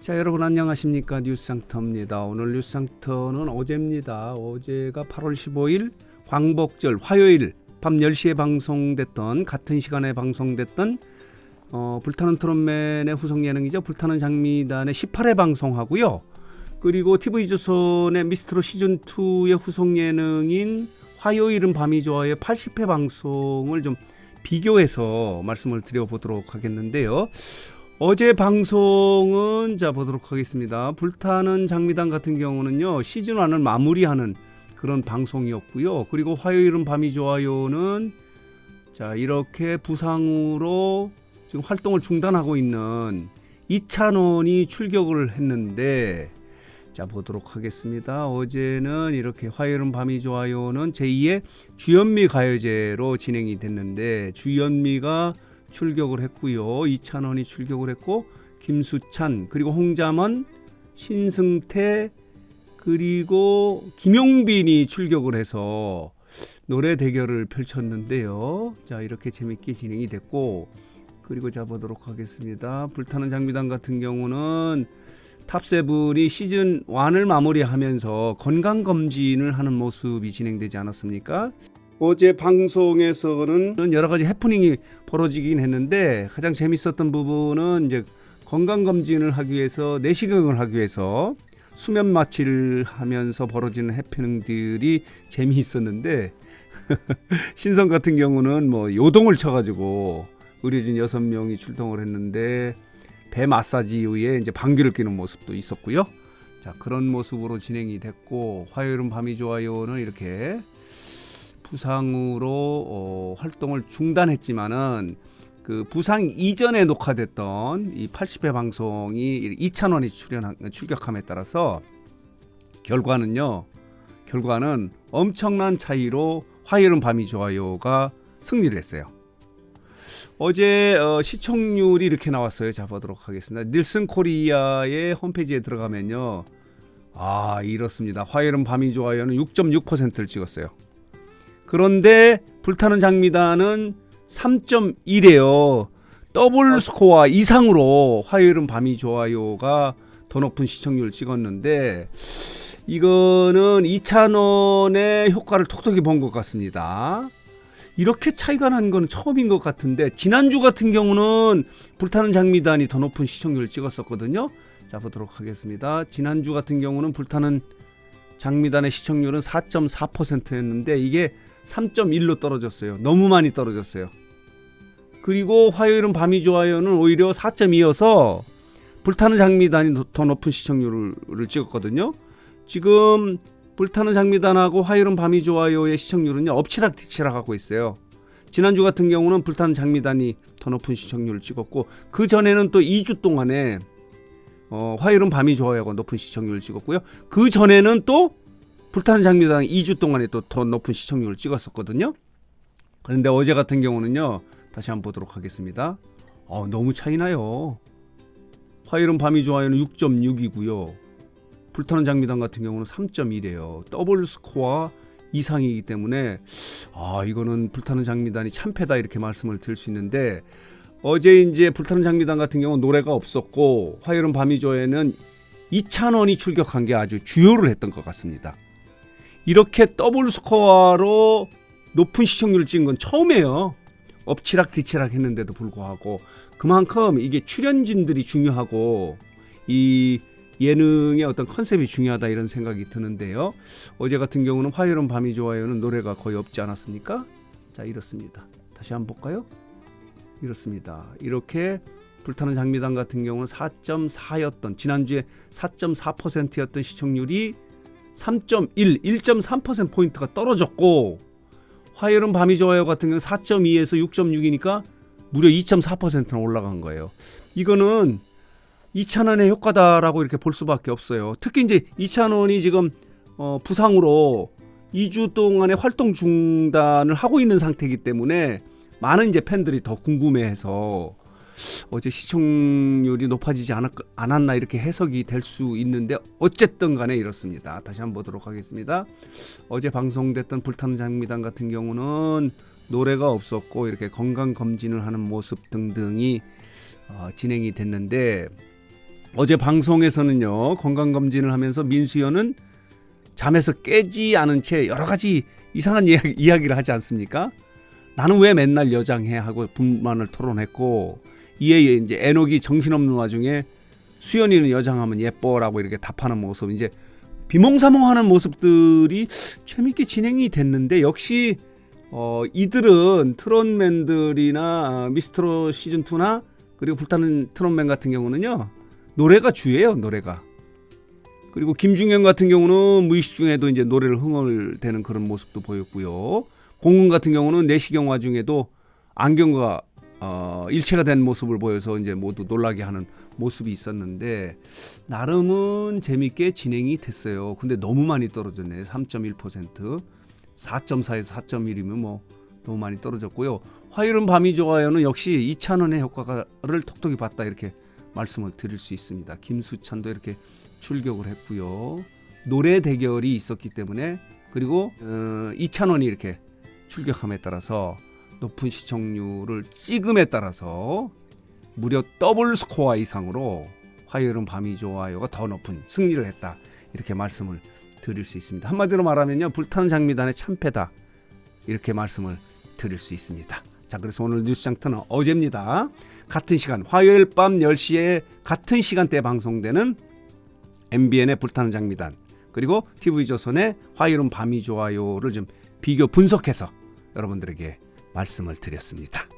자, 여러분 안녕하십니까? 뉴스상터입니다. 오늘 뉴스상터는 어제입니다. 어제가 8월 15일 광복절 화요일 밤 10시에 방송됐던, 같은 시간에 방송됐던 불타는 트롯맨의 후속 예능이죠. 불타는 장미단의 18회 방송하고요. 그리고 TV조선의 미스트롯 시즌2의 후속 예능인 화요일은 밤이 좋아요 80회 방송을 좀 비교해서 말씀을 드려보도록 하겠는데요. 어제 방송은 자 보도록 하겠습니다. 불타는 장미단 같은 경우는요, 시즌1을 마무리하는 그런 방송이었고요. 그리고 화요일은 밤이 좋아요는 자 이렇게 부상으로 지금 활동을 중단하고 있는 이찬원이 출격을 했는데, 자 보도록 하겠습니다. 어제는 이렇게 화요일은 밤이 좋아요는 제2의 주현미 가요제로 진행이 됐는데, 주현미가 출격을 했고요. 이찬원이 출격을 했고, 김수찬, 그리고 홍자먼, 신승태, 그리고 김용빈이 출격을 해서 노래 대결을 펼쳤는데요. 자 이렇게 재밌게 진행이 됐고, 그리고 자 보도록 하겠습니다. 불타는 장미단 같은 경우는 탑세븐이 시즌 1을 마무리하면서 건강검진을 하는 모습이 진행되지 않았습니까? 어제 방송에서는 여러 가지 해프닝이 벌어지긴 했는데, 가장 재밌었던 부분은 이제 건강검진을 하기 위해서, 내시경을 하기 위해서 수면 마취를 하면서 벌어지는 해프닝들이 재미있었는데 신성 같은 경우는 뭐 요동을 쳐가지고 의료진 6명이 출동을 했는데, 배 마사지 이후에 이제 방귀를 뀌는 모습도 있었고요. 자 그런 모습으로 진행이 됐고, 화요일은 밤이 좋아요는 이렇게 부상으로 활동을 중단했지만은 그 부상 이전에 녹화됐던 이 80회 방송이 이찬원이 출격함에 따라서 결과는 엄청난 차이로 화요일은 밤이 좋아요가 승리를 했어요. 어제 시청률이 이렇게 나왔어요. 자 보도록 하겠습니다. 닐슨 코리아의 홈페이지에 들어가면요, 이렇습니다. 화요일은 밤이 좋아요는 6.6%를 찍었어요. 그런데 불타는 장미단은 3.1이에요. 더블 스코어 이상으로 화요일은 밤이 좋아요가 더 높은 시청률을 찍었는데, 이거는 이찬원의 효과를 톡톡히 본 것 같습니다. 이렇게 차이가 난 건 처음인 것 같은데, 지난주 같은 경우는 불타는 장미단이 더 높은 시청률을 찍었었거든요. 자 보도록 하겠습니다. 지난주 같은 경우는 불타는 장미단의 시청률은 4.4%였는데 이게 3.1로 떨어졌어요. 너무 많이 떨어졌어요. 그리고 화요일은 밤이 좋아요는 오히려 4.2여서 불타는 장미단이 더 높은 시청률을 찍었거든요. 지금 불타는 장미단하고 화요일은 밤이 좋아요의 시청률은요, 엎치락뒤치락 하고 있어요. 지난주 같은 경우는 불타는 장미단이 더 높은 시청률을 찍었고, 그 전에는 또 2주 동안에 화요일은 밤이 좋아요가 높은 시청률을 찍었고요. 그 전에는 또 불타는 장미단이 2주 동안에 또 더 높은 시청률을 찍었었거든요. 그런데 어제 같은 경우는요, 다시 한번 보도록 하겠습니다. 너무 차이나요. 화요일은 밤이 좋아요는 6.6이고요. 불타는 장미단 같은 경우는 3.1이에요. 더블 스코어 이상이기 때문에 이거는 불타는 장미단이 참패다 이렇게 말씀을 드릴 수 있는데, 어제 이제 불타는 장미단 같은 경우는 노래가 없었고, 화요일은 밤이 좋아요는 이찬원이 출격한 게 아주 주요를 했던 것 같습니다. 이렇게 더블 스코어로 높은 시청률을 찍은 건 처음이에요. 엎치락 뒤치락 했는데도 불구하고. 그만큼 이게 출연진들이 중요하고 이 예능의 어떤 컨셉이 중요하다 이런 생각이 드는데요. 어제 같은 경우는 화요일은 밤이 좋아요는 노래가 거의 없지 않았습니까? 자 이렇습니다. 다시 한번 볼까요? 이렇습니다. 이렇게 불타는 장미단 같은 경우는 4.4였던, 지난주에 4.4%였던 시청률이 3.1, 1.3%포인트가 떨어졌고, 화요일은 밤이 좋아요 같은 경우는 4.2에서 6.6이니까 무려 2.4%나 올라간 거예요. 이거는 이찬원의 효과다라고 이렇게 볼 수밖에 없어요. 특히 이제 이찬원이 지금 부상으로 2주 동안의 활동 중단을 하고 있는 상태이기 때문에 많은 이제 팬들이 더 궁금해해서 어제 시청률이 높아지지 않았나 이렇게 해석이 될 수 있는데, 어쨌든 간에 이렇습니다. 다시 한번 보도록 하겠습니다. 어제 방송됐던 불타는 장미단 같은 경우는 노래가 없었고 이렇게 건강검진을 하는 모습 등등이 진행이 됐는데, 어제 방송에서는요, 건강검진을 하면서 민수연은 잠에서 깨지 않은 채 여러 가지 이상한 이야기를 하지 않습니까? 나는 왜 맨날 여장해 하고 불만을 토론했고, 이에 이제 애녹이 정신없는 와중에 수연이는 여장하면 예뻐라고 이렇게 답하는 모습, 이제 비몽사몽하는 모습들이 재밌게 진행이 됐는데, 역시 이들은 트롯맨들이나 미스트롯 시즌2나 그리고 불타는 트롯맨 같은 경우는요, 노래가 주예요, 노래가. 그리고 김중현 같은 경우는 무의식 중에도 이제 노래를 흥얼대는 그런 모습도 보였고요. 공은 같은 경우는 내시경 와중에도 안경과 일체가 된 모습을 보여서 이제 모두 놀라게 하는 모습이 있었는데, 나름은 재밌게 진행이 됐어요. 근데 너무 많이 떨어졌네요. 3.1%, 4.4에서 4.1이면 뭐 너무 많이 떨어졌고요. 화요일은 밤이 좋아요는 역시 이찬원의 효과를 톡톡히 봤다, 이렇게 말씀을 드릴 수 있습니다. 김수찬도 이렇게 출격을 했고요. 노래 대결이 있었기 때문에, 그리고 이찬원이 이렇게 출격함에 따라서 높은 시청률을 찍음에 따라서 무려 더블 스코어 이상으로 화요일은 밤이 좋아요가 더 높은 승리를 했다, 이렇게 말씀을 드릴 수 있습니다. 한마디로 말하면요, 불타는 장미단의 참패다, 이렇게 말씀을 드릴 수 있습니다. 자, 그래서 오늘 뉴스장터는 어제입니다. 같은 시간 화요일 밤 10시에 같은 시간대에 방송되는 MBN의 불타는 장미단, 그리고 TV조선의 화요일은 밤이 좋아요를 좀 비교 분석해서 여러분들에게 말씀을 드렸습니다.